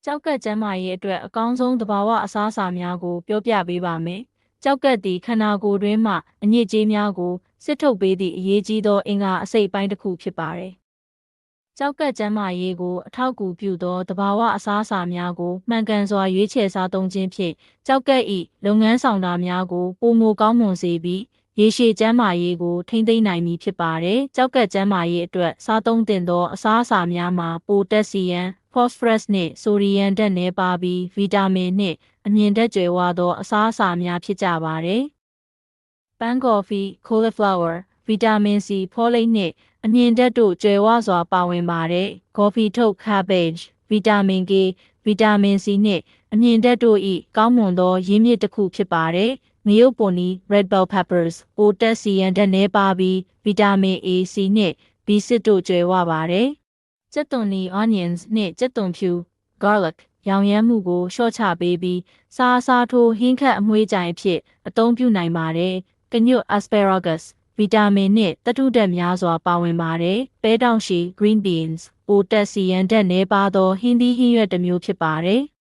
ကြောက်ကက်ကျန်းမာရေးအတွက်အကောင်းဆုံးသဘာဝအစားအစာများကိုပြောပြပေးပါမယ်။ကြောက်ကက်သည်ခန္ဓာကိုယ်တွင်းမှအညစ်အကြေးများကိုစစ်ထုတ်ပေးသည့်အရေးကြီးသောအင်္ဂါအစိတ်အပိုင်းတစ်ခုဖြစ်ပါတယ်။ကြောက်ကက်ကျန်းမာရေးကိုအထောက်အကူပြုသောသဘာဝအစားအစာများကိုမှန်ကန်စွာရွေးချယ်စားသုံးခြင်းဖြင့်ကြောက်ကက်၏လုပ်ငန်းဆောင်တာများကိုပိုမိုကောင်းမွန်စေပြီးရေရှည်ကျန်းမာရေးကိုထိန်းသိမ်းနိုင်မည်ဖြစ်ပါတယ်။ကြောက်ကက်ကျန်းမာရေးအတွက်စားသုံးသင့်သောအစားအစာများမှာပိုတက်ဆီယမ်phosphorus နှင့်ဆိုဒီယမ်ဓာတ်နည်းပါးပြီးဗီတာမင်နှင့်အမြင်ဓာတ်ကြွယ်ဝသောအစားအစာများဖြစ်ကြပါသည်။ပန်းကော်ဖီ cauliflower ဗီတာမင်စီဖောလိတ်နှင့်အမြင်ဓာတ်တို့ကြွယ်ဝစွာပါဝင်ပါတဲ့ကော်ဖီထုတ် cabbage ဗီတာမင် K ဗီတာမင်စီနှင့်အမြင်ဓာတ်တို့၏ကောင်းမွန်သောရင်းမြစ်တစ်ခုဖြစ်ပါတယ်။ငရုတ်ပွန်နီ red bell peppers ပိုတက်ဆီယမ်ဓာတ်နည်းပါးပြီးဗီတာမင် A, C နှင့် B6 တို့ကြွယ်ဝပါတယ်။ကြက်သွန်နီ onions နှင့်ကြက်သွန်ဖြူ garlic ရောင်ရမ်းမှုကိုလျှော့ချပေးပြီးစားထိုးဟင်းခတ်အမွှေးကြိုင်အဖြစ်အသုံးပြုနိုင်ပါတယ်။ကညွတ် asparagus ဗီတာမင်နှင့်သတ္တုဓာတ်များစွာပါဝင်ပါတယ်။ပဲတောင်ရှည် green beans ပိုတက်ဆီယမ်ဓာတ်နည်းပါးသောဟင်းသီးဟင်းရွက်တစ်မျိုးဖြစ်ပါတယ်။